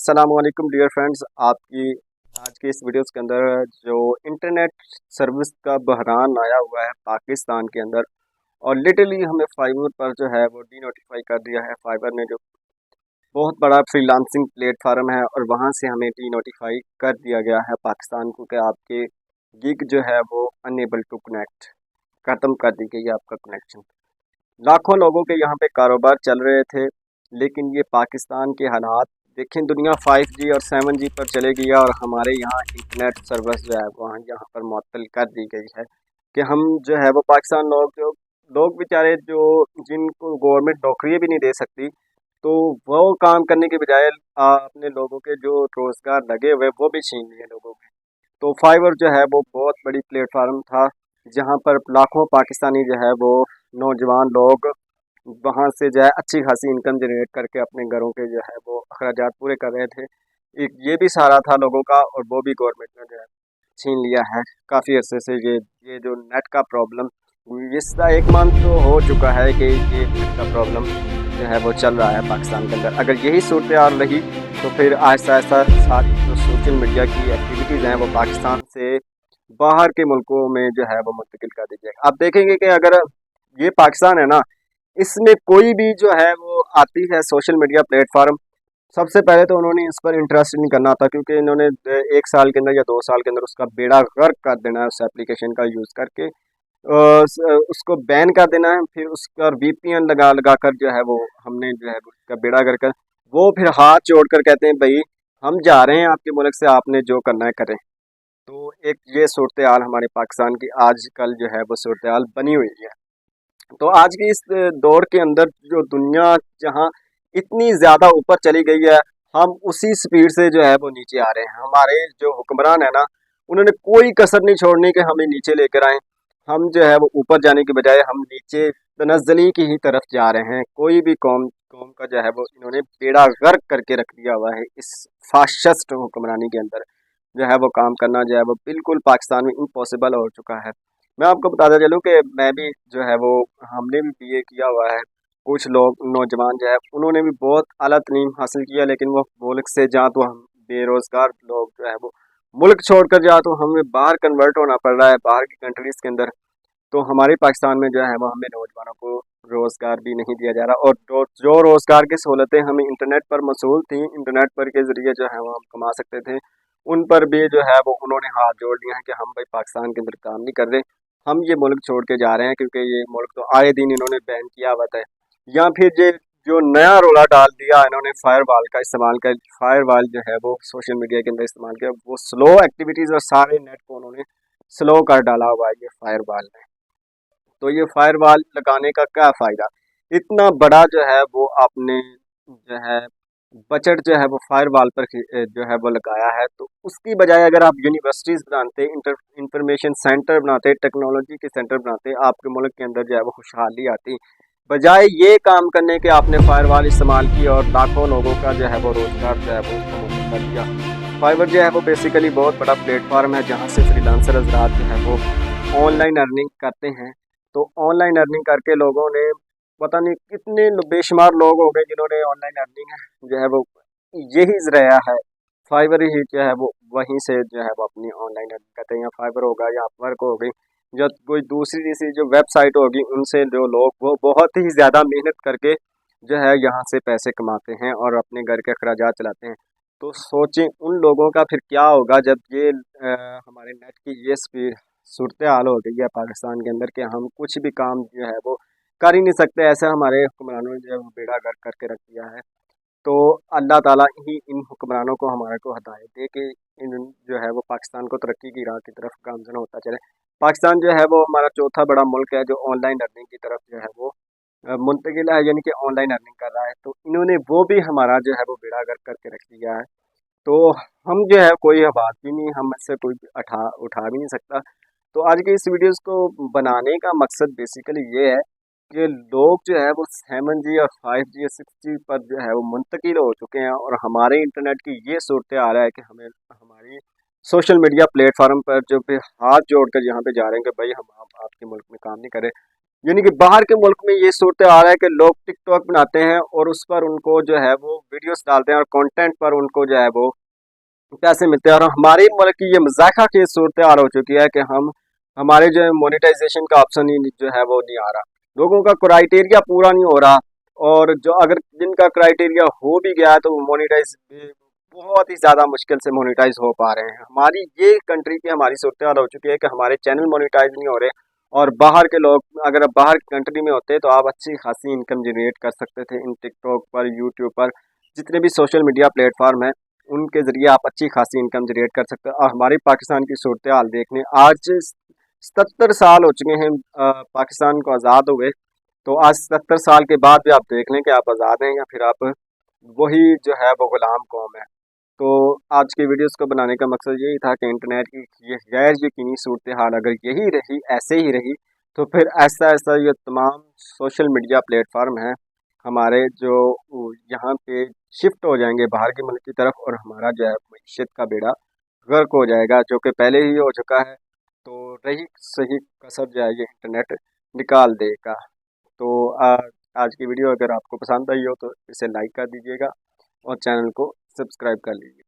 अस्सलाम वालेकुम dear friends. आपकी आज के इस वीडियोस के अंदर जो इंटरनेट सर्विस का बहरान आया हुआ है पाकिस्तान के अंदर, और लिटरली हमें फाइबर पर जो है वो डी नोटिफाई कर दिया है। फाइबर ने जो बहुत बड़ा फ्रीलांसिंग प्लेटफार्म है, और वहाँ से हमें डी नोटिफाई कर दिया गया है पाकिस्तान को कि आपके गिग जो है वो अनएबल टू कनेक्ट, ख़त्म कर दी गई है आपका कनेक्शन। लाखों लोगों के यहाँ पे कारोबार चल रहे थे, लेकिन ये पाकिस्तान के हालात देखें। दुनिया 5G और 7G पर चले गई है, और हमारे यहाँ इंटरनेट सर्विस जो है वहाँ यहाँ पर मुअत्तल कर दी गई है कि हम जो है वो पाकिस्तान लोग बेचारे जो जिनको गवर्नमेंट नौकरी भी नहीं दे सकती, तो वो काम करने के बजाय अपने लोगों के जो रोज़गार लगे हुए वो भी छीन लिए लोगों के। तो फाइवर जो है वो बहुत बड़ी प्लेटफार्म था, जहाँ पर लाखों पाकिस्तानी जो है वो नौजवान लोग वहाँ से जो है अच्छी खासी इनकम जनरेट करके अपने घरों के जो है वो अखराजात पूरे कर रहे थे। एक ये भी सहारा था लोगों का, और वो भी गवर्नमेंट ने जो है छीन लिया है काफ़ी अरसे से। ये जो नेट का प्रॉब्लम, इसका 1 मंथ तो हो चुका है कि ये नेट का प्रॉब्लम जो है वो चल रहा है पाकिस्तान के अंदर। अगर यही सूरत हाल रही तो फिर आहिस्ता आहिस्ता सारी जो सोशल मीडिया की एक्टिविटीज़ हैं वो पाकिस्तान से बाहर के मुल्कों में जो है वो मुंतकिल कर दी जाएगी। आप देखेंगे कि अगर ये पाकिस्तान है ना, इसमें कोई भी जो है वो आती है सोशल मीडिया प्लेटफार्म, सबसे पहले तो उन्होंने इस पर इंटरेस्ट नहीं करना था, क्योंकि इन्होंने 1 साल के अंदर या 2 साल के अंदर उसका बेड़ा गर्क कर देना है। उस एप्लीकेशन का यूज़ करके उसको बैन कर देना है, फिर उसका VPN लगा लगा कर जो है वो हमने जो है उसका बेड़ा गर्क कर, वो फिर हाथ जोड़ कर कहते हैं भाई हम जा रहे हैं आपके मुल्क से, आपने जो करना है करें। तो एक ये सूरत हाल हमारे पाकिस्तान की आजकल जो है वो सूरत हाल बनी हुई है। तो आज की इस दौर के अंदर जो दुनिया जहां इतनी ज़्यादा ऊपर चली गई है, हम उसी स्पीड से जो है वो नीचे आ रहे हैं। हमारे जो हुक्मरान है ना, उन्होंने कोई कसर नहीं छोड़नी कि हमें नीचे लेकर आए। हम जो है वो ऊपर जाने के बजाय हम नीचे तनज़्ज़ली की ही तरफ जा रहे हैं। कोई भी कौम कौम का जो है वो इन्होंने बेड़ा गर्क करके रख दिया हुआ है। इस फाशिस्ट हुक्मरानी के अंदर जो है वो काम करना जो है वो बिल्कुल पाकिस्तान में इम्पॉसिबल हो चुका है। मैं आपको बताता चलूँ कि मैं भी जो है वो हमने भी BA किया हुआ है। कुछ लोग नौजवान जो है उन्होंने भी बहुत आला तालीम हासिल किया, लेकिन वो मुल्क से जहाँ तो हम बेरोज़गार लोग जो है वो मुल्क छोड़कर जहाँ तो हमें बाहर कन्वर्ट होना पड़ रहा है बाहर की कंट्रीज़ के अंदर। तो हमारे पाकिस्तान में जो है वो हमें नौजवानों को रोज़गार भी नहीं दिया जा रहा, और जो रोज़गार की सहूलतें हमें इंटरनेट पर मौसूल थी, इंटरनेट पर के ज़रिए जो है वो हम कमा सकते थे, उन पर भी जो है वो उन्होंने हाथ जोड़ दिया है कि हम भाई पाकिस्तान के अंदर काम नहीं कर रहे, हम ये मुल्क छोड़ के जा रहे हैं, क्योंकि ये मुल्क तो आए दिन इन्होंने बैन किया हुआ था। या फिर ये जो नया रोला डाल दिया इन्होंने फायरवॉल का इस्तेमाल कर, फायरवॉल जो है वो सोशल मीडिया के अंदर इस्तेमाल किया, वो स्लो एक्टिविटीज़ और सारे नेट को उन्होंने स्लो कर डाला हुआ है ये फायरवॉल ने। तो ये फायरवॉल लगाने का क्या फ़ायदा? इतना बड़ा जो है वो आपने जो है बजट जो है वो फायरवॉल पर जो है वो लगाया है, तो उसकी बजाय अगर आप यूनिवर्सिटीज़ बनाते, इंफॉर्मेशन सेंटर बनाते, टेक्नोलॉजी के सेंटर बनाते, आपके मुल्क के अंदर जो है वो खुशहाली आती। बजाय ये काम करने के आपने फायरवॉल इस्तेमाल की और लाखों लोगों का जो है वो रोज़गार जो है वो उसको मुक्त कर दिया। फाइवर जो है वो बेसिकली बहुत बड़ा प्लेटफॉर्म है, जहाँ से फ्रीलांसर हज़रात जो है वो ऑनलाइन अर्निंग करते हैं। तो ऑनलाइन अर्निंग करके लोगों ने पता नहीं कितने बेशुमार लोग हो गए जिन्होंने ऑनलाइन अर्निंग जो है वो यही ज़रिया है। फाइवर ही जो है वो वहीं से जो है वो अपनी ऑनलाइन अर्निंग करते हैं, या फाइवर होगा या अपवर्क हो गई, या कोई दूसरी तीसरी जो वेबसाइट होगी, उनसे जो लोग वो बहुत ही ज़्यादा मेहनत करके जो है यहाँ से पैसे कमाते हैं और अपने घर के अखराजात चलाते हैं। तो सोचें उन लोगों का फिर क्या होगा जब ये हमारे नेट की ये स्पीड सूरत हाल हो गई है पाकिस्तान के अंदर कि हम कुछ भी काम जो है वो कर ही नहीं सकते। ऐसा हमारे हुक्मरानों ने जो है वो बेड़ा गर्क करके रख दिया है। तो अल्लाह ताला ही इन हुक्मरानों को हमारे को हिदायत दे कि इन जो है वो पाकिस्तान को तरक्की की राह की तरफ गामजन होता चले। पाकिस्तान जो है वो हमारा चौथा बड़ा मुल्क है जो ऑनलाइन अर्निंग की तरफ जो है वो मुंतकिल है, यानी कि ऑनलाइन अर्निंग कर रहा है। तो इन्होंने वो भी हमारा जो है वो बेड़ा गर्क करके रख दिया है। तो हम जो है कोई बात भी नहीं, हम इससे कोई उठा भी नहीं सकता। तो आज के इस वीडियोस को बनाने का मकसद बेसिकली ये है कि लोग जो है वो 7G और 5G और 6G पर जो है वो मुंतकिल हो चुके हैं, और हमारे इंटरनेट की ये सूरत आ रहा है कि हमें हमारी सोशल मीडिया प्लेटफार्म पर जो भी हाथ जोड़ कर यहाँ पे जा रहे हैं कि भाई हम आपके मुल्क में काम नहीं करें, यानी कि बाहर के मुल्क में ये सूरत आ रहा है कि लोग टिक टॉक बनाते हैं और उस पर उनको जो है वो वीडियोस डालते हैं और कंटेंट पर उनको जो है वो पैसे मिलते हैं, और हमारे मुल्क की ये मजाका की सूरत हाल हो चुकी है कि हमारे जो है मोनेटाइजेशन का ऑप्शन ही जो है वो नहीं आ रहा, लोगों का क्राइटेरिया पूरा नहीं हो रहा। और जो अगर जिनका क्राइटेरिया हो भी गया है तो वो मोनेटाइज बहुत ही ज़्यादा मुश्किल से मोनेटाइज हो पा रहे हैं। हमारी ये कंट्री की हमारी सूरत हाल हो चुकी है कि हमारे चैनल मोनेटाइज नहीं हो रहे, और बाहर के लोग अगर आप बाहर की कंट्री में होते तो आप अच्छी खासी इनकम जनरेट कर सकते थे इन टिकटॉक पर, यूट्यूब पर, जितने भी सोशल मीडिया प्लेटफॉर्म हैं उनके ज़रिए आप अच्छी खासी इनकम जनरेट कर सकते हैं। और हमारे पाकिस्तान की सूरत हाल देखने, आज 77 साल हो चुके हैं पाकिस्तान को आज़ाद हुए, तो आज 77 साल के बाद भी आप देख लें कि आप आज़ाद हैं या फिर आप वही जो है वो गुलाम कौम है। तो आज की वीडियोस को बनाने का मकसद यही था कि इंटरनेट की ये गैर यकीनी सूरत हाल अगर यही रही, ऐसे ही रही, तो फिर ऐसा ऐसा ये तमाम सोशल मीडिया प्लेटफॉर्म हैं हमारे जो यहाँ पे शिफ्ट हो जाएंगे बाहर के मुल्क की तरफ, और हमारा जो है मईशत का बेड़ा गर्क हो जाएगा, जो कि पहले ही हो चुका है। तो रही सही कसर जो है ये इंटरनेट निकाल देगा। तो आज की वीडियो अगर आपको पसंद आई हो तो इसे लाइक कर दीजिएगा और चैनल को सब्सक्राइब कर लीजिए।